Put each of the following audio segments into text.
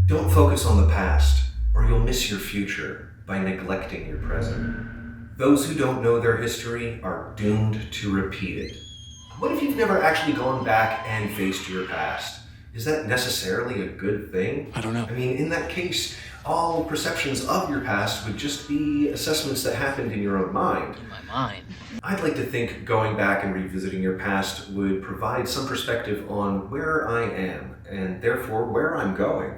Don't focus on the past, or you'll miss your future by neglecting your present. Those who don't know their history are doomed to repeat it. What if you've never actually gone back and faced your past? Is that necessarily a good thing? I don't know. I mean, in that case, all perceptions of your past would just be assessments that happened in your own mind. In my mind. I'd like to think going back and revisiting your past would provide some perspective on where I am, and therefore where I'm going.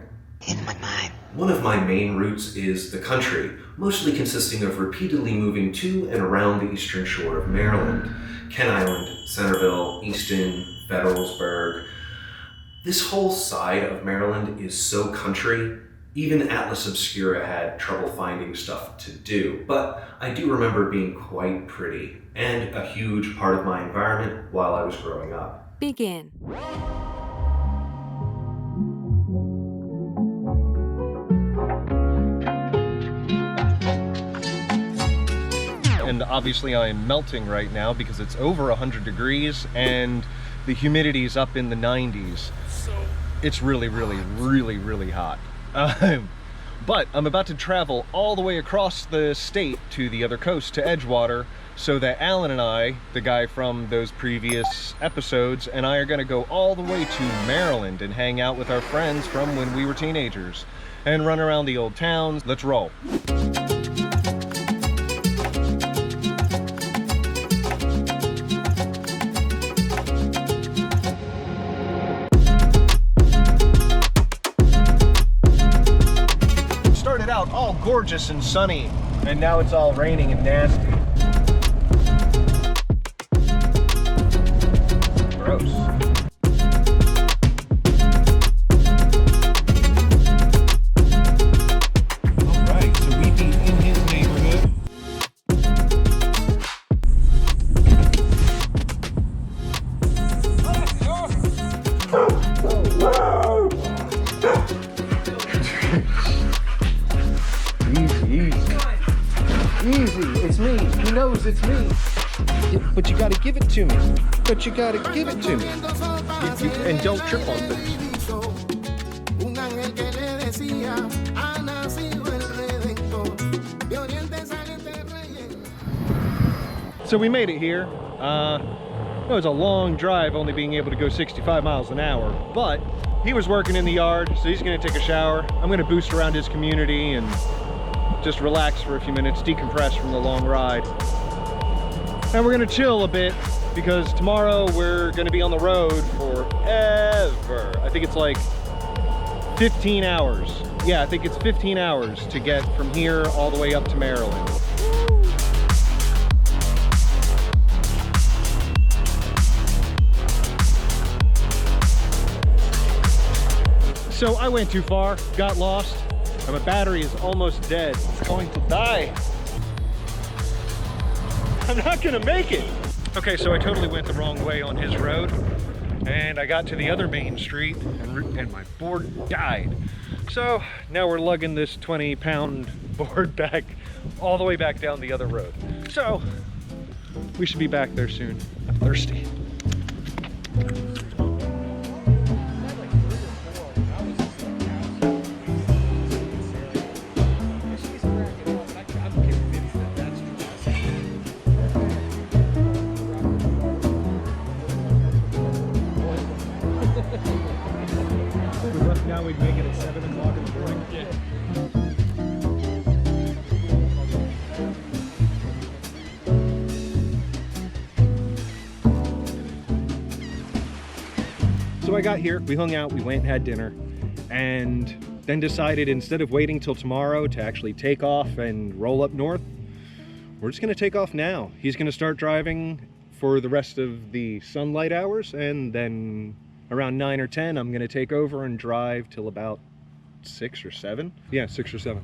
In my mind. One of my main routes is the country, mostly consisting of repeatedly moving to and around the eastern shore of Maryland. Kent Island, Centerville, Easton, Federalsburg. This whole side of Maryland is so country, even Atlas Obscura had trouble finding stuff to do, but I do remember being quite pretty, and a huge part of my environment while I was growing up. Begin. And obviously I am melting right now because it's over 100 degrees and the humidity's up in the 90s. It's really, really, really, really hot. But I'm about to travel all the way across the state to the other coast, to Edgewater, so that Alan and I, the guy from those previous episodes, and I are gonna go all the way to Maryland and hang out with our friends from when we were teenagers and run around the old towns. Let's roll. Out all gorgeous and sunny, and now it's all raining and nasty. Gross. Alright, so we be in his neighborhood. Easy, it's me. He knows it's me. But you gotta give it to me. But you gotta give it to me. And don't trip on things. So we made it here. It was a long drive, only being able to go 65 miles an hour, but he was working in the yard, so he's gonna take a shower. I'm gonna boost around his community and just relax for a few minutes, decompress from the long ride. And we're gonna chill a bit because tomorrow we're gonna be on the road forever. I think it's like 15 hours. Yeah, I think it's 15 hours to get from here all the way up to Maryland. So I went too far, got lost. And my battery is almost dead. It's going to die. I'm not gonna make it. Okay, so I totally went the wrong way on his road, and I got to the other main street, and my board died. So now we're lugging this 20-pound board back all the way back down the other road. So we should be back there soon. I'm thirsty. Now we'd make it at 7 o'clock in the morning. Yeah. So I got here, we hung out, we went and had dinner, and then decided instead of waiting till tomorrow to actually take off and roll up north, we're just gonna take off now. He's gonna start driving for the rest of the sunlight hours, and then around 9 or 10, I'm gonna take over and drive till about 6 or 7. Yeah, 6 or 7.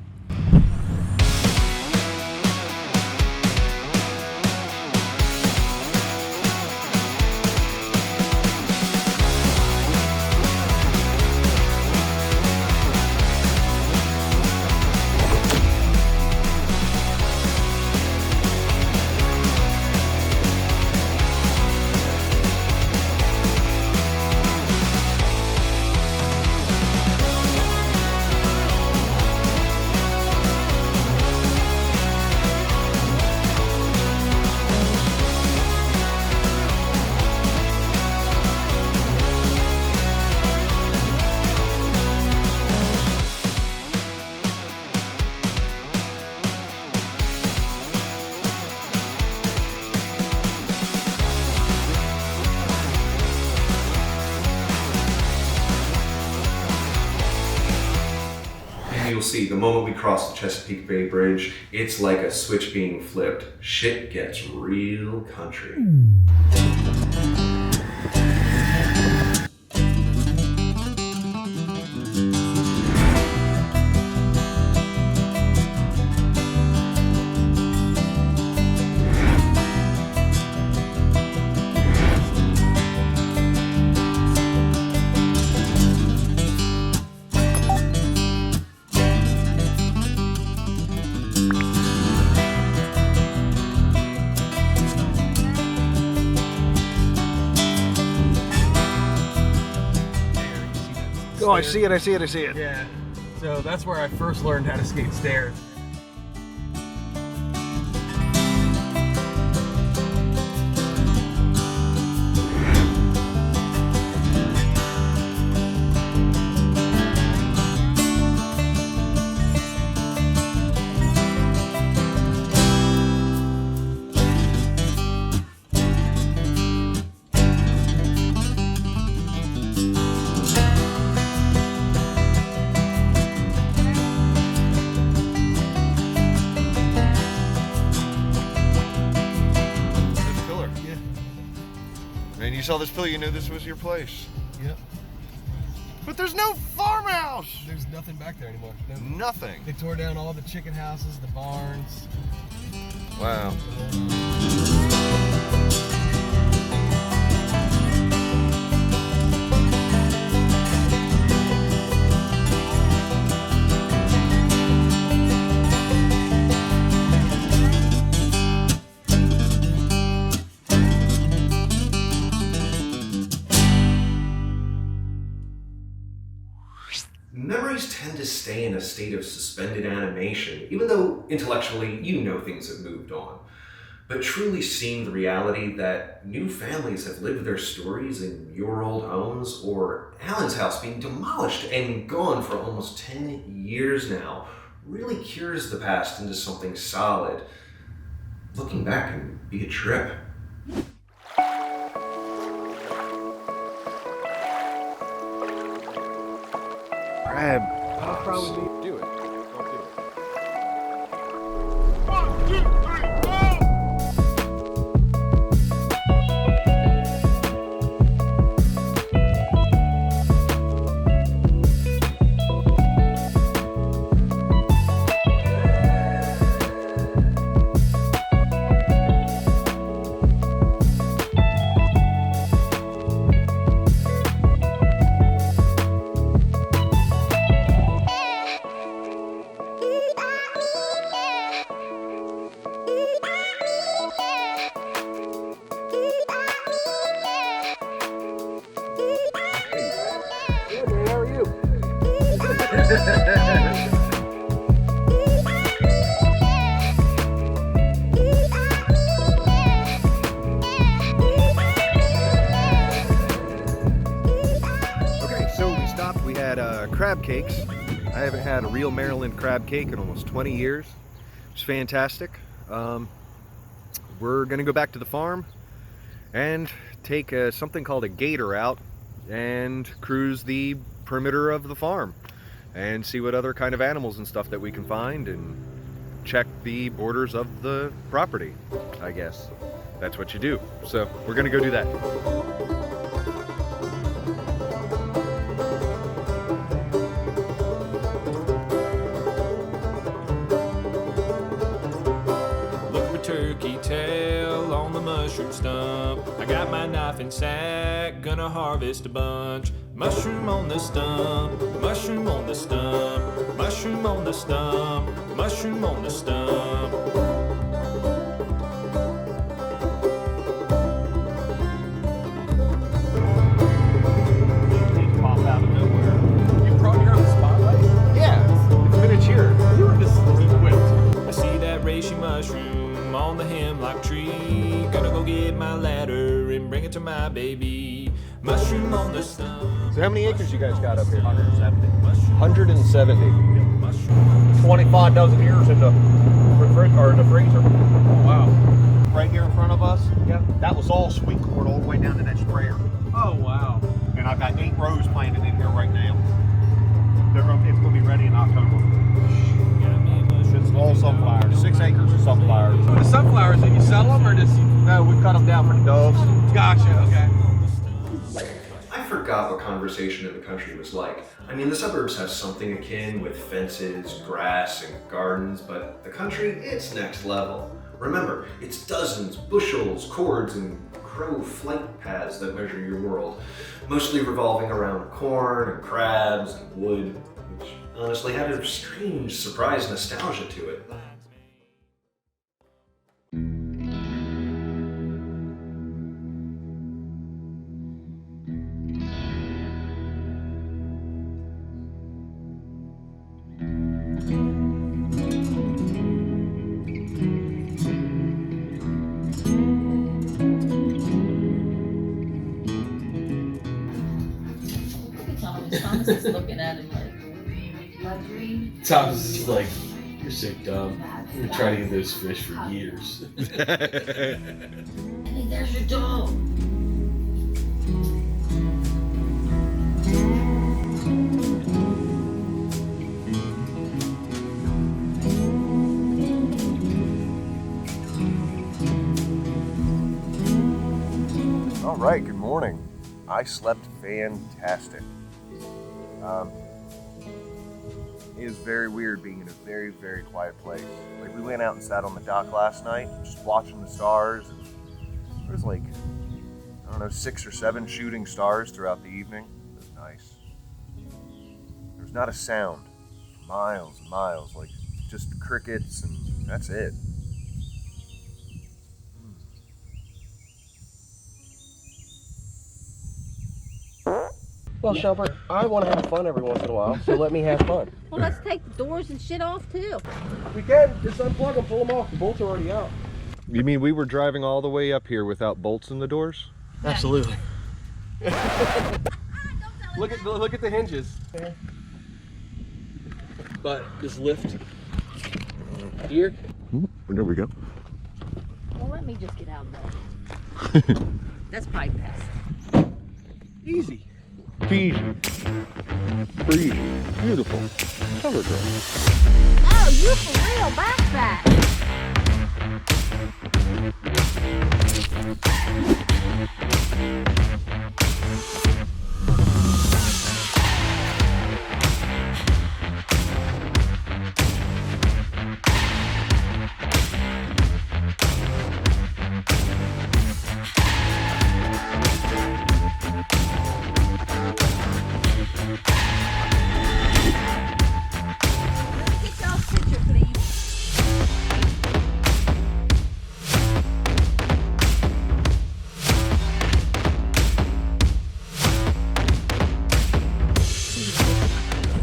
And you'll see, the moment we cross the Chesapeake Bay Bridge, it's like a switch being flipped. Shit gets real country. Oh, I see it, I see it, I see it. Yeah, so that's where I first learned how to skate stairs. And you saw this pillar, you knew this was your place. Yep. But there's no farmhouse! There's nothing back there anymore. No. Nothing. They tore down all the chicken houses, the barns. Wow. Memories tend to stay in a state of suspended animation, even though intellectually you know things have moved on. But truly seeing the reality that new families have lived their stories in your old homes, or Alan's house being demolished and gone for almost 10 years now, really cures the past into something solid. Looking back can be a trip. Grab. I'll probably do it. I'll do it. 1, 2, 3, go! Okay, so we stopped. We had crab cakes. I haven't had a real Maryland crab cake in almost 20 years. It's fantastic. We're gonna go back to the farm and take something called a gator out and cruise the perimeter of the farm and see what other kind of animals and stuff that we can find and check the borders of the property, I guess. That's what you do. So we're gonna go do that. Look for turkey tail on the mushroom stump. I got my knife and sack, gonna harvest a bunch. Mushroom on the stump, mushroom on the stump, mushroom on the stump, mushroom on the stump. These pop out of nowhere. You brought your own spotlight? Yeah, it's miniature. You were just equipped. I see that reishi mushroom on the hemlock tree. Gonna go get my ladder and bring it to my baby. Mushroom on the stump. So how many acres you guys got up here? 170. 170. 25 dozen years in the freezer. Oh, wow. Right here in front of us, yeah, that was all sweet corn all the way down to that sprayer. Oh, wow. And I've got 8 rows planted in here right now. It's going to be ready in October. sunflowers, and you sell them or just? No, we cut them down for the dogs. Gotcha. Okay. I forgot what conversation in the country was like. I mean, the suburbs have something akin with fences, grass, and gardens, but the country, it's next level. Remember, it's dozens, bushels, cords, and crow flight paths that measure your world, mostly revolving around corn and crabs and wood, which honestly had a strange, surprise nostalgia to it. Thomas is looking at him like, luxury. Thomas is like, you're sick, dumb. We've been trying to get those fish for years. Hey, there's your dog. All right, good morning. I slept fantastic. It is very weird being in a very, very quiet place. Like, we went out and sat on the dock last night, just watching the stars. And there was like, I don't know, 6 or 7 shooting stars throughout the evening. It was nice. There was not a sound for miles and miles, like just crickets, and that's it. Well, Shelbert, I want to have fun every once in a while, so let me have fun. Well, let's take the doors and shit off too. We can. Just unplug them, pull them off. The bolts are already out. You mean we were driving all the way up here without bolts in the doors? Absolutely. Look at the hinges. But just lift here. There we go. Well, let me just get out of there. That's probably best. Easy. Easy. Breezy. Beautiful. Cover girl. Oh, you for real, backpack. Get y'all's picture, please.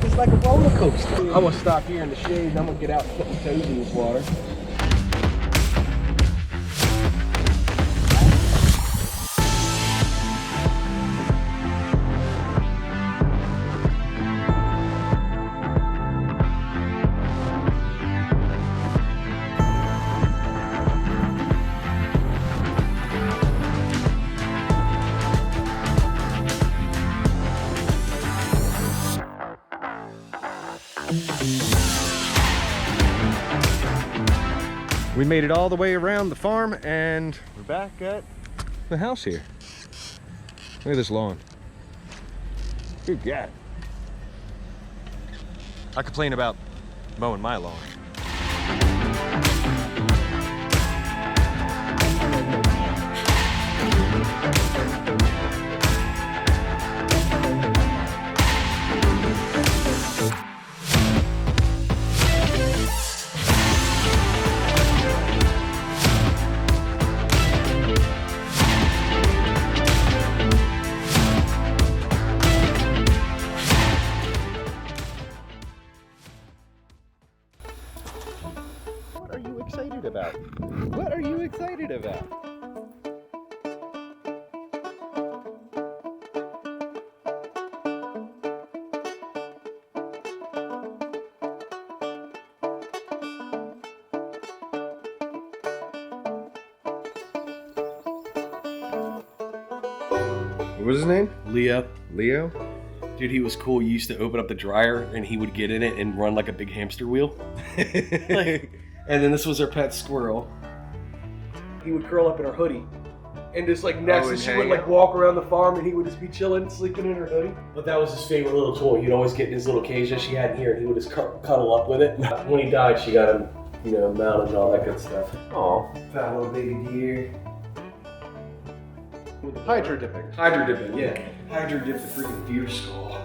It's like a roller coaster. I'm going to stop here in the shade and I'm going to get out and put my toes in this water. We made it all the way around the farm and we're back at the house here. Look at this lawn. Good God. I complain about mowing my lawn. What are you excited about? What are you excited about? What was his name? Leo. Leo? Dude, he was cool. He used to open up the dryer and he would get in it and run like a big hamster wheel. And then this was our pet squirrel. he would curl up in her hoodie. And just like next, and she would hang like out? walk around the farm, and he would just be chilling, sleeping in her hoodie. But that was his favorite little toy. He'd always get in his little cage that she had in here, and he would just cuddle up with it. When he died, she got him, you know, mounted and all that good stuff. Aw. Fat little baby deer. Hydro dipping. Hydro dipping, yeah. Hydro dip the freaking deer skull.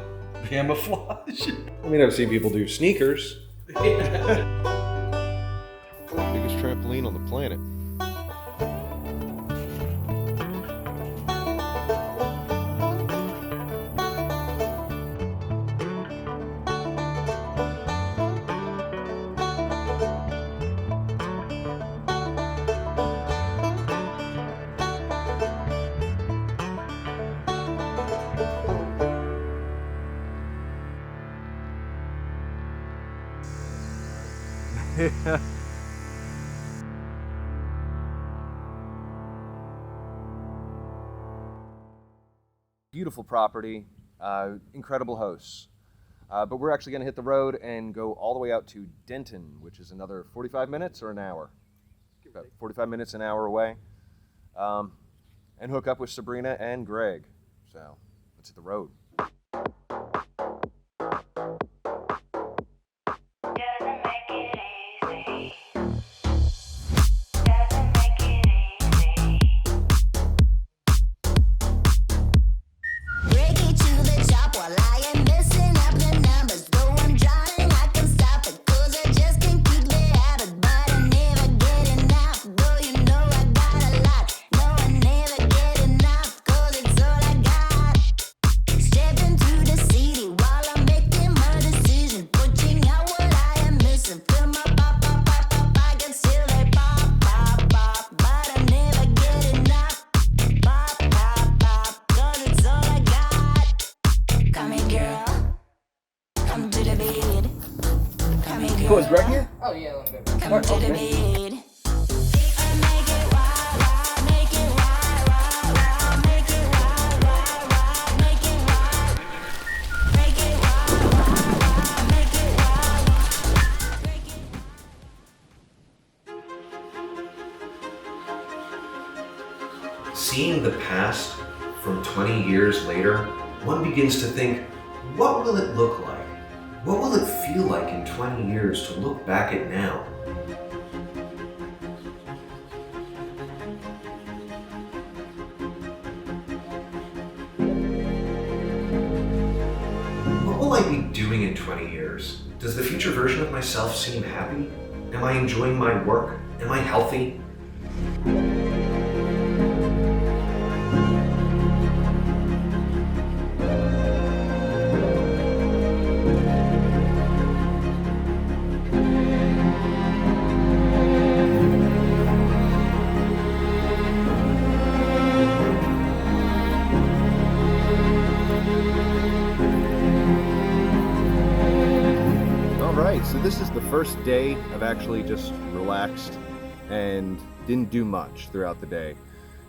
Camouflage. I mean, I've seen people do sneakers. Biggest trampoline on the planet. Beautiful property, incredible hosts. But we're actually going to hit the road and go all the way out to Denton, which is another 45 minutes or an hour. About 45 minutes, an hour away. And hook up with Sabrina and Greg. So let's hit the road. Cool, is Greg here? Oh yeah, let me go. Come to the bed. Seeing the past from 20 years later, one begins to think, what will it look like? What will it feel like in 20 years to look back at now? What will I be doing in 20 years? Does the future version of myself seem happy? Am I enjoying my work? Am I healthy? So this is the first day I've actually just relaxed and didn't do much throughout the day.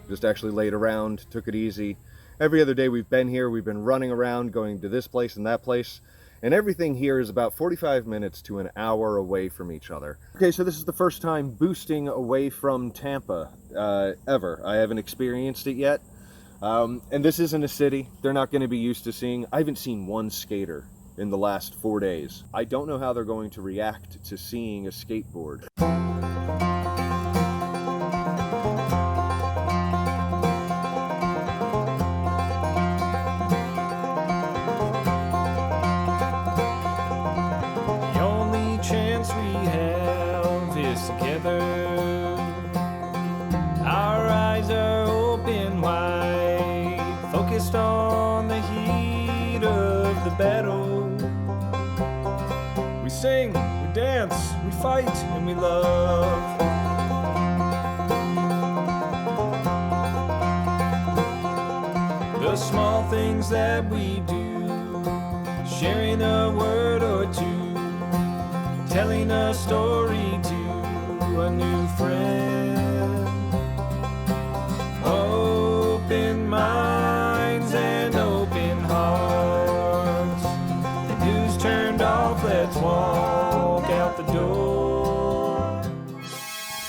Just actually laid around, took it easy. Every other day we've been here, we've been running around, going to this place and that place, and everything here is about 45 minutes to an hour away from each other. Okay, so this is the first time boosting away from Tampa ever. I haven't experienced it yet. And this isn't a city. They're not going to be used to seeing. I haven't seen one skater in the last 4 days. I don't know how they're going to react to seeing a skateboard. The only chance we have is together. Our eyes are open wide, focused on the heat of the battle. We sing, we dance, we fight, and we love. The small things that we do, sharing a word or two, telling a story to a new friend. Open minds and open hearts. The news turned off, let's walk out the door.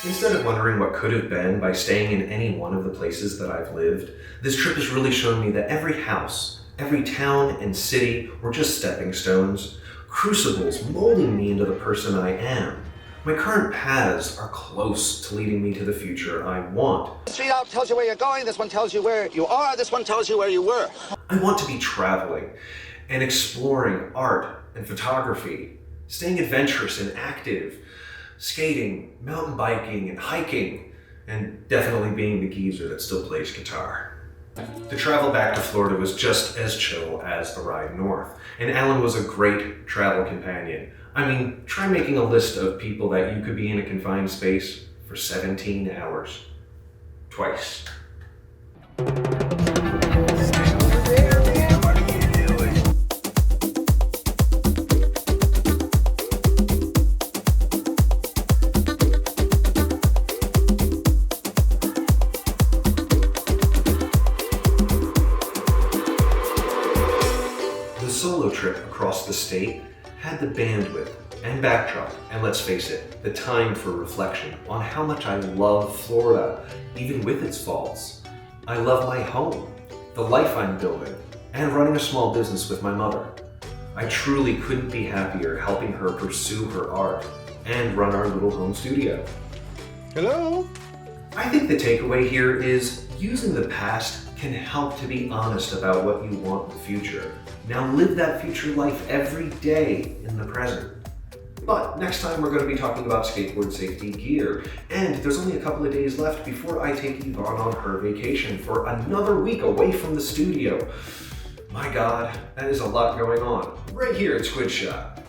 Instead of wondering what could have been by staying in any one of the places that I've lived, this trip has really shown me that every house, every town and city were just stepping stones, crucibles molding me into the person I am. My current paths are close to leading me to the future I want. The street out tells you where you're going, this one tells you where you are, this one tells you where you were. I want to be traveling and exploring art and photography, staying adventurous and active, skating, mountain biking, and hiking, and definitely being the geezer that still plays guitar. The travel back to Florida was just as chill as the ride north, and Alan was a great travel companion. I mean, try making a list of people that you could be in a confined space for 17 hours. Twice. The solo trip across the state had the bandwidth and backdrop, and let's face it, the time for reflection on how much I love Florida, even with its faults. I love my home, the life I'm building, and running a small business with my mother. I truly couldn't be happier helping her pursue her art and run our little home studio. Hello? I think the takeaway here is using the past can help to be honest about what you want in the future. Now live that future life every day in the present. But next time we're going to be talking about skateboard safety gear, and there's only a couple of days left before I take Yvonne on her vacation for another week away from the studio. My God, that is a lot going on, right here at Squid Shot.